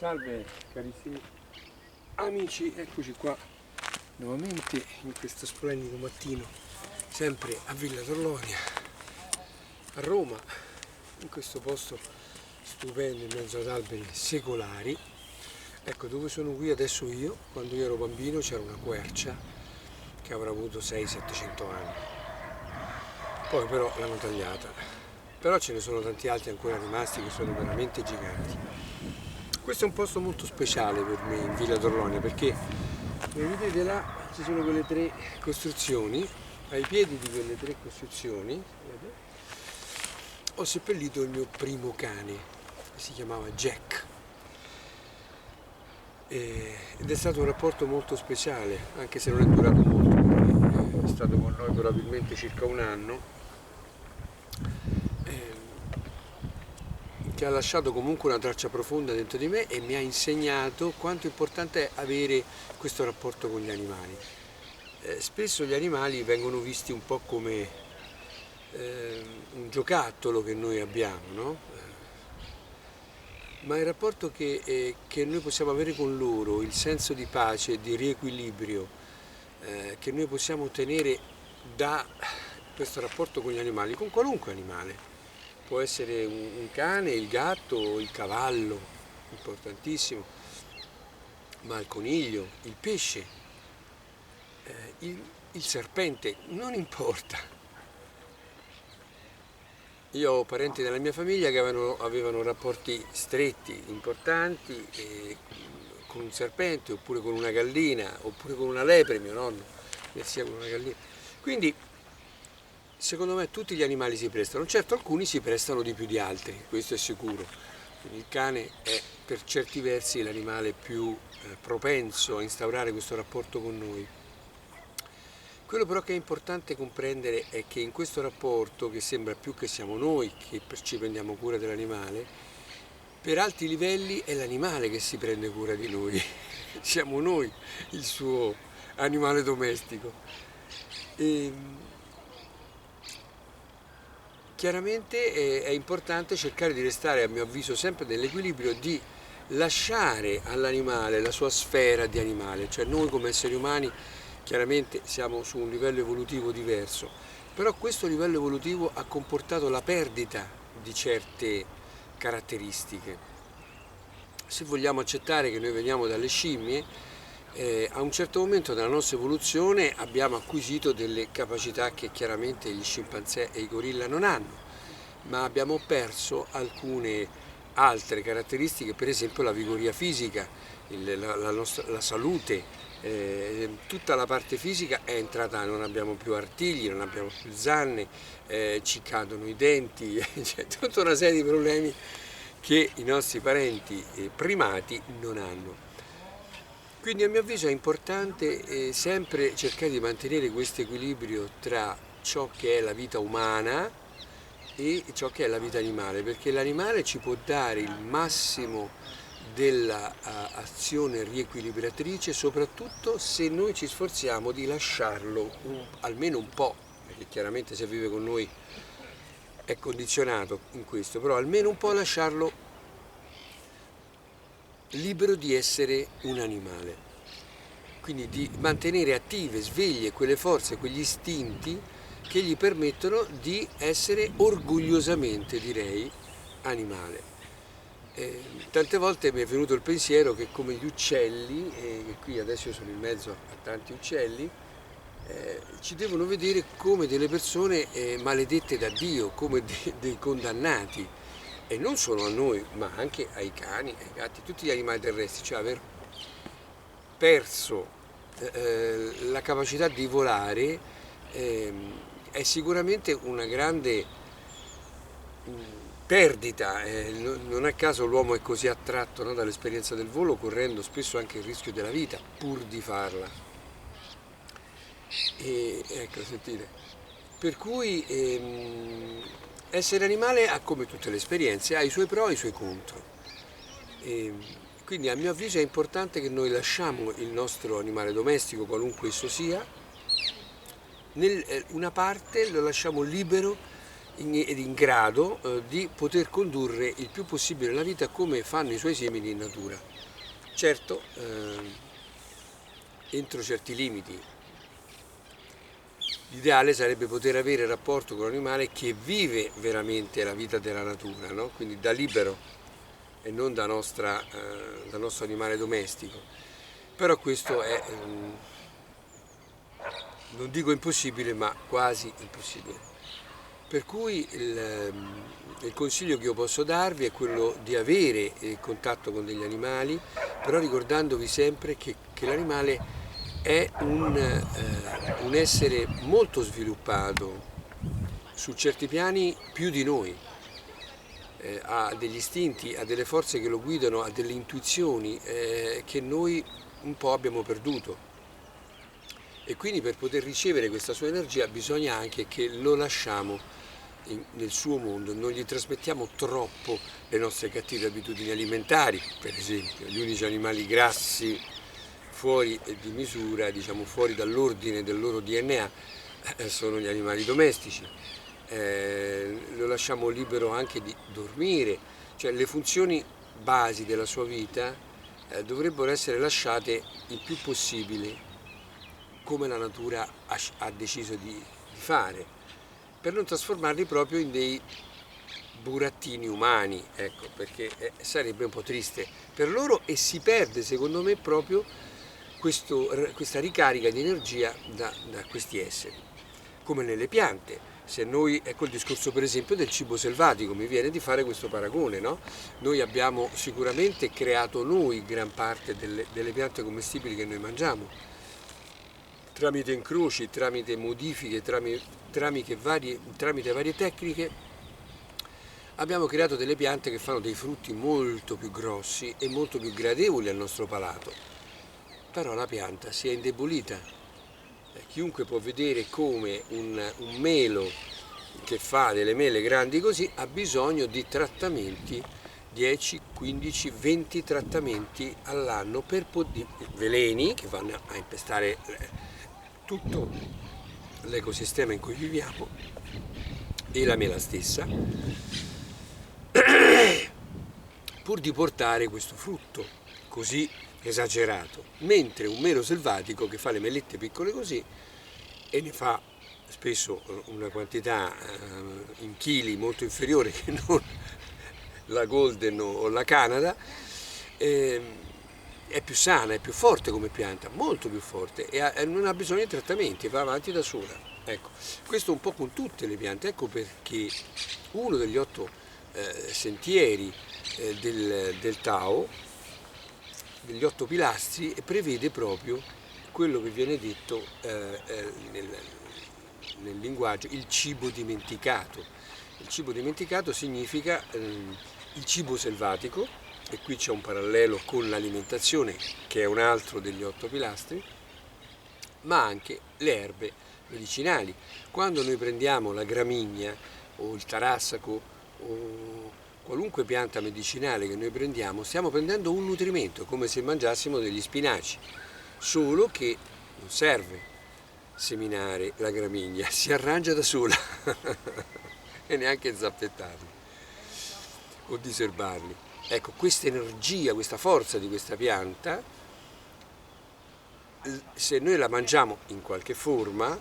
Salve carissimi amici, eccoci qua nuovamente in questo splendido mattino, sempre a Villa Torlonia, a Roma, in questo posto stupendo in mezzo ad alberi secolari. Ecco dove sono qui adesso io. Quando io ero bambino c'era una quercia che avrà avuto 600-700 anni, poi però l'hanno tagliata, però ce ne sono tanti altri ancora rimasti che sono veramente giganti. Questo è un posto molto speciale per me in Villa Torlonia, perché come vedete là ci sono quelle tre costruzioni. Ai piedi di quelle tre costruzioni ho seppellito il mio primo cane, che si chiamava Jack, ed è stato un rapporto molto speciale, anche se non è durato molto, è stato con noi probabilmente circa un anno, che ha lasciato comunque una traccia profonda dentro di me e mi ha insegnato quanto importante è avere questo rapporto con gli animali. Spesso gli animali vengono visti un po' come un giocattolo che noi abbiamo, no? Ma il rapporto che noi possiamo avere con loro, il senso di pace, di riequilibrio che noi possiamo ottenere da questo rapporto con gli animali, con qualunque animale. Può essere un cane, il gatto, il cavallo, importantissimo, ma il coniglio, il pesce, il serpente, non importa. Io ho parenti nella mia famiglia che avevano rapporti stretti, importanti, con un serpente, oppure con una gallina, oppure con una lepre, mio nonno, sia con una gallina. Quindi, secondo me tutti gli animali si prestano, certo alcuni si prestano di più di altri, questo è sicuro. Quindi il cane è per certi versi l'animale più propenso a instaurare questo rapporto con noi. Quello però che è importante comprendere è che in questo rapporto, che sembra più che siamo noi che ci prendiamo cura dell'animale, per alti livelli è l'animale che si prende cura di noi, siamo noi il suo animale domestico. Chiaramente è importante cercare di restare, a mio avviso, sempre nell'equilibrio di lasciare all'animale la sua sfera di animale, cioè noi come esseri umani chiaramente siamo su un livello evolutivo diverso, però questo livello evolutivo ha comportato la perdita di certe caratteristiche. Se vogliamo accettare che noi veniamo dalle scimmie, a un certo momento della nostra evoluzione abbiamo acquisito delle capacità che chiaramente gli scimpanzé e i gorilla non hanno, ma abbiamo perso alcune altre caratteristiche, per esempio la vigoria fisica, la salute, tutta la parte fisica è entrata, non abbiamo più artigli, non abbiamo più zanne, ci cadono i denti, c'è tutta una serie di problemi che i nostri parenti primati non hanno. Quindi a mio avviso è importante sempre cercare di mantenere questo equilibrio tra ciò che è la vita umana e ciò che è la vita animale, perché l'animale ci può dare il massimo dell'azione riequilibratrice, soprattutto se noi ci sforziamo di lasciarlo almeno un po', perché chiaramente se vive con noi è condizionato in questo, però almeno un po' lasciarlo libero di essere un animale, quindi di mantenere attive, sveglie quelle forze, quegli istinti che gli permettono di essere orgogliosamente, direi, animale. Tante volte mi è venuto il pensiero che come gli uccelli, e qui adesso io sono in mezzo a tanti uccelli, ci devono vedere come delle persone maledette da Dio, come dei condannati. E non solo a noi, ma anche ai cani, ai gatti, tutti gli animali terrestri, cioè aver perso la capacità di volare è sicuramente una grande perdita. Non a caso l'uomo è così attratto, no, dall'esperienza del volo, correndo spesso anche il rischio della vita pur di farla. Ecco, sentite. Per cui essere animale ha, come tutte le esperienze, ha i suoi pro e i suoi contro. Quindi a mio avviso è importante che noi lasciamo il nostro animale domestico, qualunque esso sia, una parte lo lasciamo libero ed in grado di poter condurre il più possibile la vita come fanno i suoi simili in natura. Certo, entro certi limiti. L'ideale sarebbe poter avere rapporto con un animale che vive veramente la vita della natura, no? Quindi da libero e non da nostro animale domestico. Però questo è, non dico impossibile, ma quasi impossibile. Per cui il consiglio che io posso darvi è quello di avere contatto con degli animali, però ricordandovi sempre che l'animale è un essere molto sviluppato, su certi piani più di noi, ha degli istinti, ha delle forze che lo guidano, ha delle intuizioni che noi un po' abbiamo perduto. E quindi per poter ricevere questa sua energia bisogna anche che lo lasciamo nel suo mondo, non gli trasmettiamo troppo le nostre cattive abitudini alimentari, per esempio. Gli unici animali grassi fuori di misura, diciamo fuori dall'ordine del loro DNA, sono gli animali domestici. Lo lasciamo libero anche di dormire, cioè le funzioni basi della sua vita dovrebbero essere lasciate il più possibile come la natura ha deciso di fare, per non trasformarli proprio in dei burattini umani, ecco, perché sarebbe un po' triste per loro e si perde secondo me proprio questa ricarica di energia da questi esseri, come nelle piante. Se noi, ecco il discorso per esempio del cibo selvatico, mi viene di fare questo paragone, no? Noi abbiamo sicuramente creato noi gran parte delle piante commestibili che noi mangiamo, tramite incroci, tramite modifiche, tramite varie tecniche, abbiamo creato delle piante che fanno dei frutti molto più grossi e molto più gradevoli al nostro palato. Però la pianta si è indebolita. Chiunque può vedere come un melo che fa delle mele grandi così ha bisogno di trattamenti, 10, 15, 20 trattamenti all'anno per veleni che vanno a impestare tutto l'ecosistema in cui viviamo e la mela stessa, pur di portare questo frutto così esagerato, mentre un melo selvatico che fa le melette piccole così e ne fa spesso una quantità in chili molto inferiore che non la Golden o la Canada, è più sana, è più forte come pianta, molto più forte e non ha bisogno di trattamenti, va avanti da sola. Ecco, questo un po' con tutte le piante, ecco perché uno degli 8 sentieri del Tao, degli 8 pilastri, prevede proprio quello che viene detto nel linguaggio il cibo dimenticato. Il cibo dimenticato significa il cibo selvatico, e qui c'è un parallelo con l'alimentazione che è un altro degli 8 pilastri, ma anche le erbe medicinali. Quando noi prendiamo la gramigna o il tarassaco o qualunque pianta medicinale che noi prendiamo, stiamo prendendo un nutrimento, come se mangiassimo degli spinaci, solo che non serve seminare la gramigna, si arrangia da sola e neanche zappettarli o diserbarli. Ecco, questa energia, questa forza di questa pianta, se noi la mangiamo in qualche forma,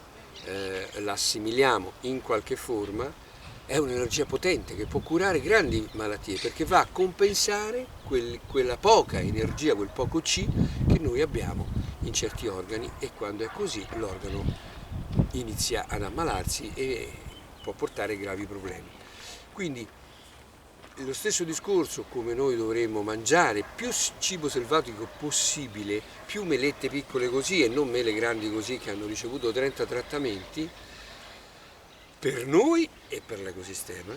la assimiliamo in qualche forma, è un'energia potente che può curare grandi malattie, perché va a compensare quella poca energia, quel poco C che noi abbiamo in certi organi, e quando è così l'organo inizia ad ammalarsi e può portare gravi problemi. Quindi lo stesso discorso, come noi dovremmo mangiare più cibo selvatico possibile, più melette piccole così e non mele grandi così che hanno ricevuto 30 trattamenti, per noi e per l'ecosistema.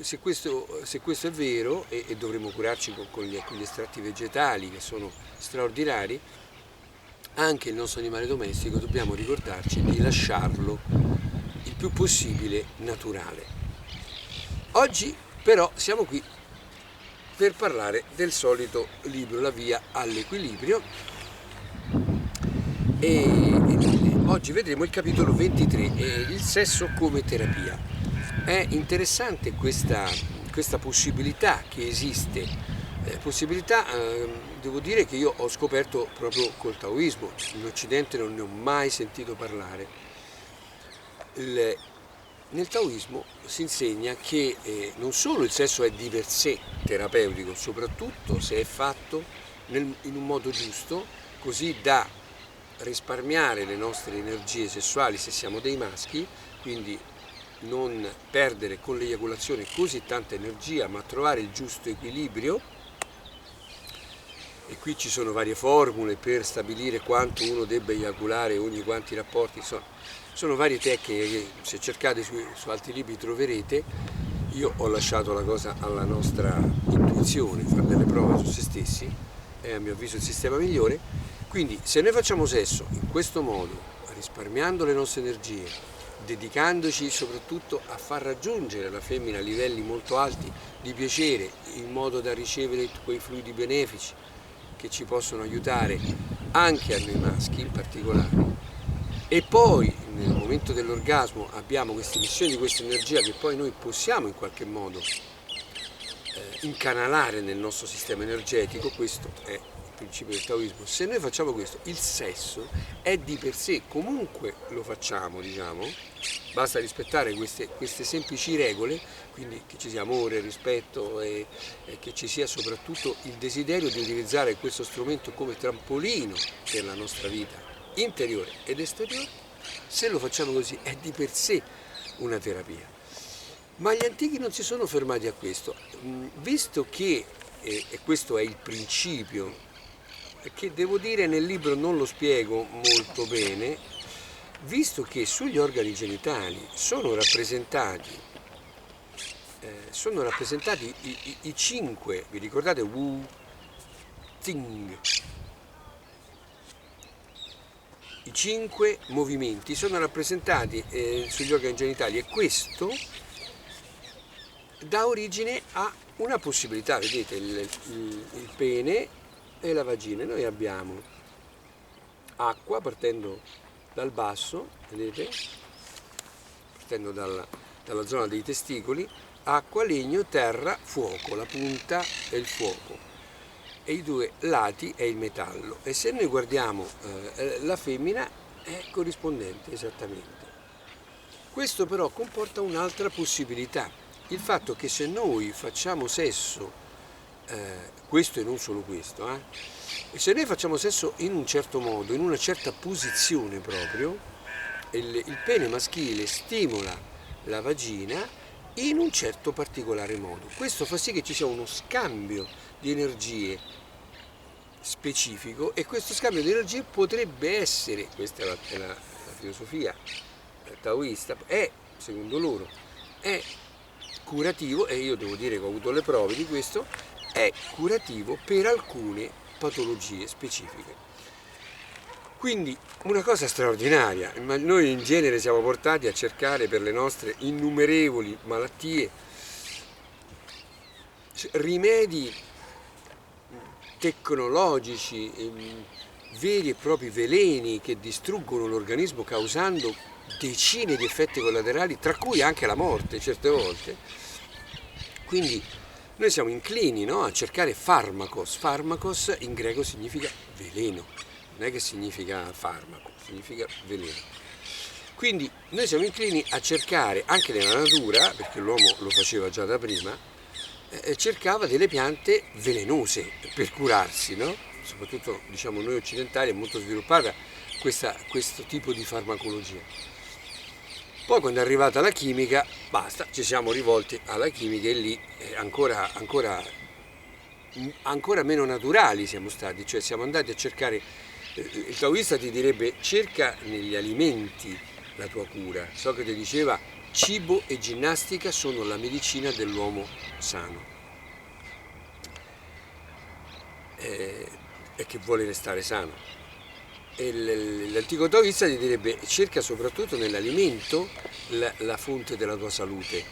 Se questo è vero, e dovremmo curarci con gli estratti vegetali che sono straordinari, anche il nostro animale domestico dobbiamo ricordarci di lasciarlo il più possibile naturale. Oggi però siamo qui per parlare del solito libro La via all'equilibrio e oggi vedremo il capitolo 23, il sesso come terapia. è interessante questa possibilità che esiste, possibilità devo dire che io ho scoperto proprio col taoismo, in Occidente non ne ho mai sentito parlare. Nel taoismo si insegna che non solo il sesso è di per sé terapeutico, soprattutto se è fatto in un modo giusto, così da risparmiare le nostre energie sessuali se siamo dei maschi, quindi non perdere con l'eiaculazione così tanta energia, ma trovare il giusto equilibrio. E qui ci sono varie formule per stabilire quanto uno debba eiaculare ogni quanti rapporti, sono varie tecniche che se cercate su altri libri troverete. Io ho lasciato la cosa alla nostra intuizione, fare delle prove su se stessi, è a mio avviso il sistema migliore. Quindi se noi facciamo sesso in questo modo, risparmiando le nostre energie, dedicandoci soprattutto a far raggiungere alla femmina livelli molto alti di piacere, in modo da ricevere quei fluidi benefici che ci possono aiutare anche a noi maschi in particolare, e poi nel momento dell'orgasmo abbiamo questa emissione di questa energia che poi noi possiamo in qualche modo incanalare nel nostro sistema energetico. Questo è il principio del taoismo. Se noi facciamo questo, il sesso è di per sé, comunque lo facciamo, diciamo, basta rispettare queste semplici regole, quindi che ci sia amore, rispetto e che ci sia soprattutto il desiderio di utilizzare questo strumento come trampolino per la nostra vita interiore ed esteriore. Se lo facciamo così è di per sé una terapia. Ma gli antichi non si sono fermati a questo, visto che, e questo è il principio, che devo dire nel libro non lo spiego molto bene, visto che sugli organi genitali sono rappresentati i 5, vi ricordate Wu Ting? I 5 movimenti sono rappresentati sugli organi genitali, e questo dà origine a una possibilità. Vedete il pene e la vagina. Noi abbiamo acqua partendo dal basso, vedete? Partendo dalla zona dei testicoli, acqua, legno, terra, fuoco, la punta è il fuoco e i due lati è il metallo. E se noi guardiamo la femmina è corrispondente esattamente. Questo però comporta un'altra possibilità, il fatto che se noi facciamo sesso, questo e non solo questo, e se noi facciamo sesso in un certo modo, in una certa posizione proprio, il pene maschile stimola la vagina in un certo particolare modo. Questo fa sì che ci sia uno scambio di energie specifico, e questo scambio di energie potrebbe essere, questa è la filosofia taoista, secondo loro, è curativo, e io devo dire che ho avuto le prove di questo, è curativo per alcune patologie specifiche. Quindi una cosa straordinaria, ma noi in genere siamo portati a cercare per le nostre innumerevoli malattie rimedi tecnologici, veri e propri veleni che distruggono l'organismo causando decine di effetti collaterali, tra cui anche la morte certe volte. Quindi noi siamo inclini, no, a cercare farmakos. Farmakos in greco significa veleno, non è che significa farmaco, significa veleno. Quindi noi siamo inclini a cercare anche nella natura, perché l'uomo lo faceva già da prima, cercava delle piante velenose per curarsi, no? Soprattutto diciamo noi occidentali è molto sviluppata questo tipo di farmacologia. Poi quando è arrivata la chimica, basta, ci siamo rivolti alla chimica, e lì ancora meno naturali siamo stati, cioè siamo andati a cercare, il taoista ti direbbe cerca negli alimenti la tua cura. Socrate diceva cibo e ginnastica sono la medicina dell'uomo sano e che vuole restare sano. E l'antico taoista ti direbbe cerca soprattutto nell'alimento la fonte della tua salute.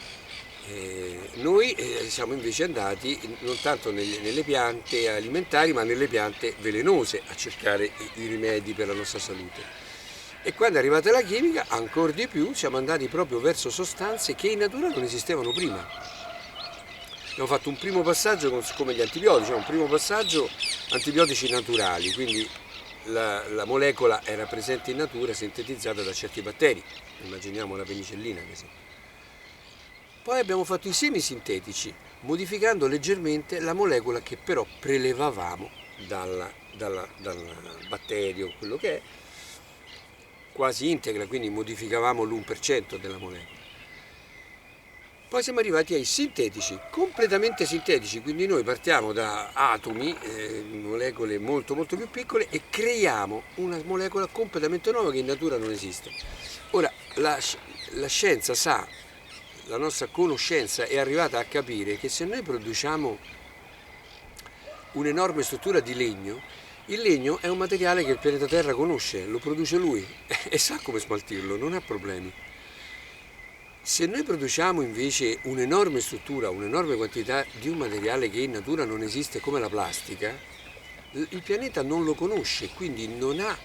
Noi siamo invece andati non tanto nelle piante alimentari ma nelle piante velenose a cercare i rimedi per la nostra salute. E quando è arrivata la chimica, ancora di più, siamo andati proprio verso sostanze che in natura non esistevano prima. Abbiamo fatto un primo passaggio come gli antibiotici, un primo passaggio antibiotici naturali, quindi la molecola era presente in natura sintetizzata da certi batteri, immaginiamo la penicillina ad esempio. Poi abbiamo fatto i semi sintetici, modificando leggermente la molecola che però prelevavamo dal batterio, quello che è, quasi integra, quindi modificavamo l'1% della molecola. Poi siamo arrivati ai sintetici, completamente sintetici, quindi noi partiamo da atomi, molecole molto molto più piccole e creiamo una molecola completamente nuova che in natura non esiste. Ora, la scienza sa, la nostra conoscenza è arrivata a capire che se noi produciamo un'enorme struttura di legno, il legno è un materiale che il pianeta Terra conosce, lo produce lui e sa come smaltirlo, non ha problemi. Se noi produciamo invece un'enorme struttura, un'enorme quantità di un materiale che in natura non esiste come la plastica, il pianeta non lo conosce, quindi non ha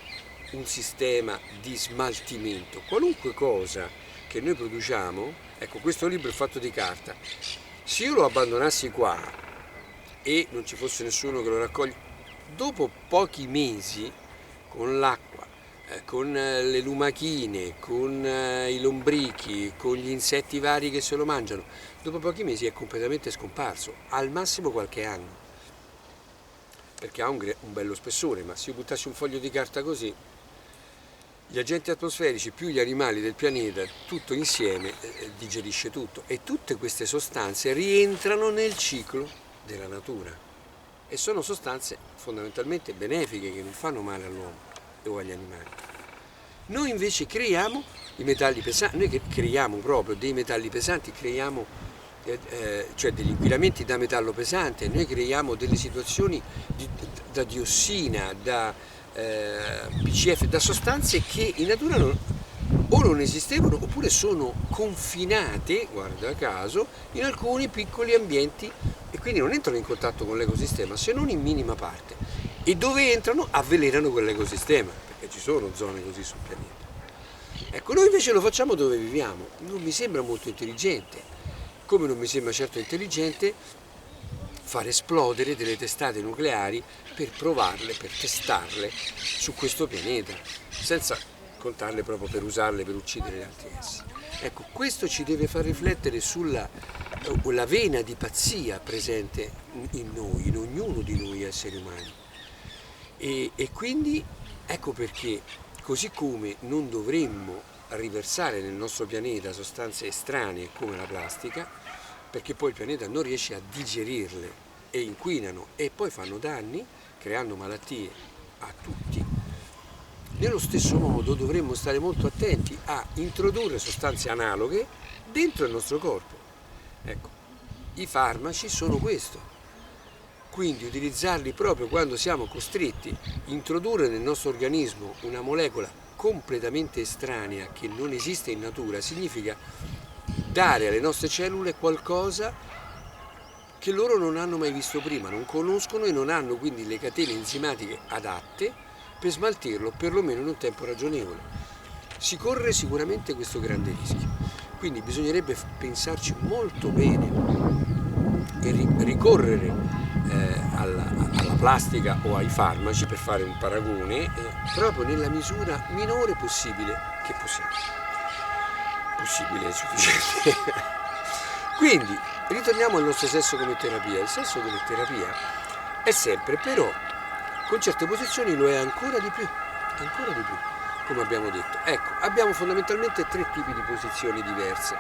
un sistema di smaltimento. Qualunque cosa che noi produciamo, ecco questo libro è fatto di carta, se io lo abbandonassi qua e non ci fosse nessuno che lo raccoglie, dopo pochi mesi con l'acqua, con le lumachine, con i lombrichi, con gli insetti vari che se lo mangiano, dopo pochi mesi è completamente scomparso, al massimo qualche anno, perché ha un bello spessore, ma se io buttassi un foglio di carta così, gli agenti atmosferici più gli animali del pianeta, tutto insieme, digerisce tutto e tutte queste sostanze rientrano nel ciclo della natura e sono sostanze fondamentalmente benefiche che non fanno male all'uomo o agli animali. Noi invece creiamo i metalli pesanti, noi creiamo proprio dei metalli pesanti, creiamo cioè degli inquinamenti da metallo pesante, noi creiamo delle situazioni da diossina, da PCF, da sostanze che in natura o non esistevano oppure sono confinate, guarda caso, in alcuni piccoli ambienti e quindi non entrano in contatto con l'ecosistema se non in minima parte. E dove entrano avvelenano quell'ecosistema, perché ci sono zone così sul pianeta. Ecco, noi invece lo facciamo dove viviamo, non mi sembra molto intelligente, come non mi sembra certo intelligente far esplodere delle testate nucleari per provarle, per testarle su questo pianeta, senza contarle proprio per usarle per uccidere gli altri esseri. Ecco, questo ci deve far riflettere sulla vena di pazzia presente in noi, in ognuno di noi esseri umani. E quindi ecco perché, così come non dovremmo riversare nel nostro pianeta sostanze estranee come la plastica, perché poi il pianeta non riesce a digerirle e inquinano e poi fanno danni, creando malattie a tutti, nello stesso modo dovremmo stare molto attenti a introdurre sostanze analoghe dentro il nostro corpo. Ecco, i farmaci sono questo. Quindi utilizzarli proprio quando siamo costretti, introdurre nel nostro organismo una molecola completamente estranea che non esiste in natura, significa dare alle nostre cellule qualcosa che loro non hanno mai visto prima, non conoscono e non hanno quindi le catene enzimatiche adatte per smaltirlo perlomeno in un tempo ragionevole. Si corre sicuramente questo grande rischio, quindi bisognerebbe pensarci molto bene e ricorrere alla plastica o ai farmaci per fare un paragone proprio nella misura minore possibile che possiamo. Possibile è sufficiente. Quindi ritorniamo al nostro sesso come terapia. Il sesso come terapia è sempre, però con certe posizioni lo è ancora di più, come abbiamo detto. Ecco, abbiamo fondamentalmente tre tipi di posizioni diverse.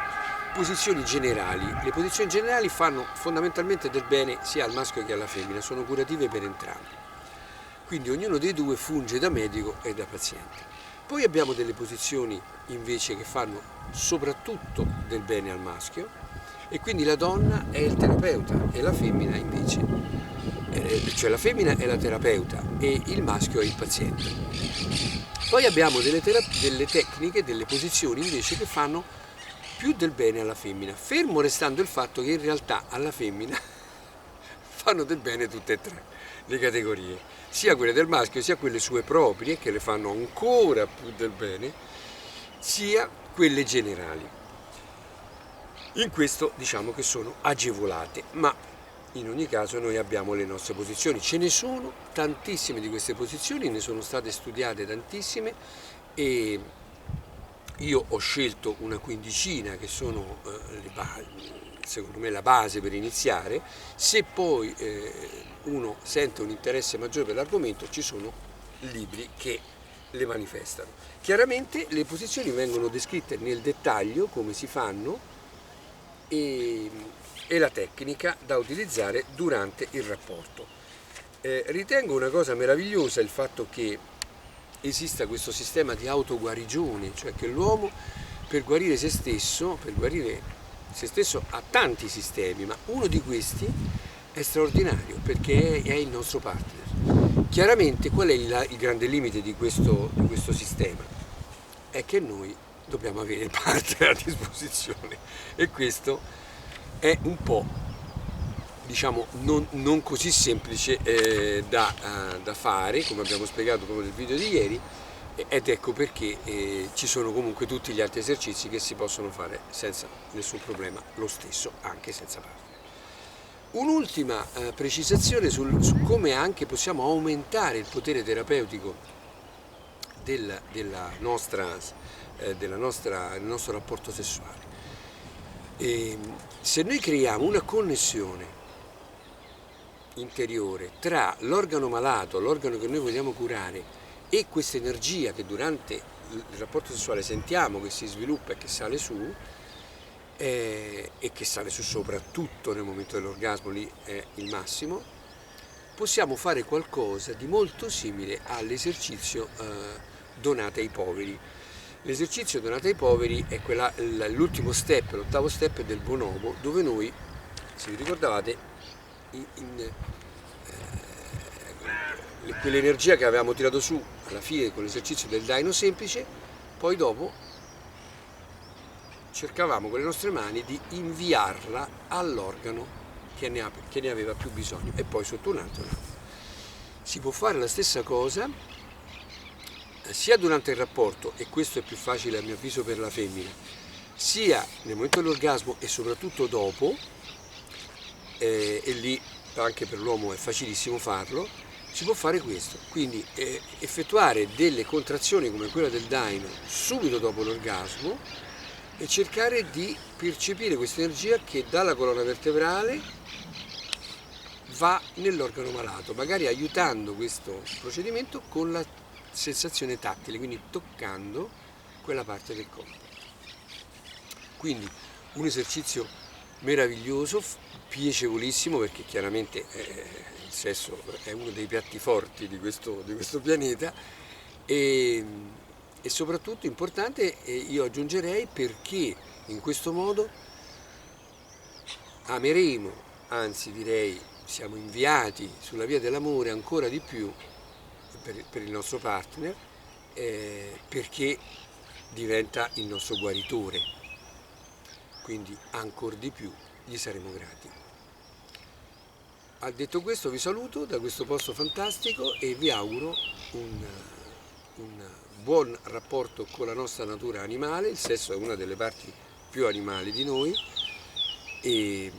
Posizioni generali. Le posizioni generali fanno fondamentalmente del bene sia al maschio che alla femmina, sono curative per entrambi. Quindi ognuno dei due funge da medico e da paziente. Poi abbiamo delle posizioni invece che fanno soprattutto del bene al maschio e quindi la donna è il terapeuta e la femmina invece, cioè la femmina è la terapeuta e il maschio è il paziente. Poi abbiamo delle tecniche, delle posizioni invece che fanno più del bene alla femmina, fermo restando il fatto che in realtà alla femmina fanno del bene tutte e tre le categorie, sia quelle del maschio sia quelle sue proprie che le fanno ancora più del bene, sia quelle generali. In questo diciamo che sono agevolate, ma in ogni caso noi abbiamo le nostre posizioni, ce ne sono tantissime di queste posizioni, ne sono state studiate tantissime e io ho scelto una quindicina che sono secondo me la base per iniziare. Se poi uno sente un interesse maggiore per l'argomento, ci sono libri che le manifestano. Chiaramente le posizioni vengono descritte nel dettaglio, come si fanno, e la tecnica da utilizzare durante il rapporto. Ritengo una cosa meravigliosa il fatto che esista questo sistema di autoguarigione, cioè che l'uomo per guarire se stesso ha tanti sistemi, ma uno di questi è straordinario perché è il nostro partner. Chiaramente qual è il grande limite di questo sistema? È che noi dobbiamo avere il partner a disposizione e questo è un po', diciamo, non così semplice da fare, come abbiamo spiegato proprio nel video di ieri, ed ecco perché ci sono comunque tutti gli altri esercizi che si possono fare senza nessun problema lo stesso, anche senza partner. Un'ultima precisazione su come anche possiamo aumentare il potere terapeutico del nostro rapporto sessuale. Se noi creiamo una connessione interiore tra l'organo malato, l'organo che noi vogliamo curare, e questa energia che durante il rapporto sessuale sentiamo che si sviluppa e che sale su, e che sale su soprattutto nel momento dell'orgasmo, lì è il massimo, possiamo fare qualcosa di molto simile all'esercizio Donate ai poveri. L'esercizio Donate ai poveri è l'ultimo step, l'ottavo step del bonobo, dove noi, se vi ricordavate, quell'energia che avevamo tirato su alla fine con l'esercizio del daino semplice, poi dopo cercavamo con le nostre mani di inviarla all'organo che ne aveva più bisogno e poi sotto un altro. Si può fare la stessa cosa sia durante il rapporto, e questo è più facile a mio avviso per la femmina, sia nel momento dell'orgasmo e soprattutto dopo, e lì anche per l'uomo è facilissimo farlo. Si può fare questo, quindi effettuare delle contrazioni come quella del daino subito dopo l'orgasmo e cercare di percepire questa energia che dalla colonna vertebrale va nell'organo malato, magari aiutando questo procedimento con la sensazione tattile, quindi toccando quella parte del corpo. Quindi un esercizio meraviglioso, piacevolissimo, perché chiaramente il sesso è uno dei piatti forti di questo pianeta e soprattutto importante, io aggiungerei, perché in questo modo ameremo, anzi direi siamo inviati sulla via dell'amore ancora di più per il nostro partner, perché diventa il nostro guaritore, quindi ancora di più gli saremo grati. Detto questo, vi saluto da questo posto fantastico e vi auguro un buon rapporto con la nostra natura animale. Il sesso è una delle parti più animali di noi e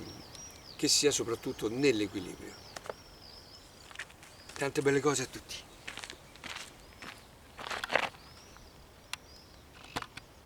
che sia soprattutto nell'equilibrio. Tante belle cose a tutti.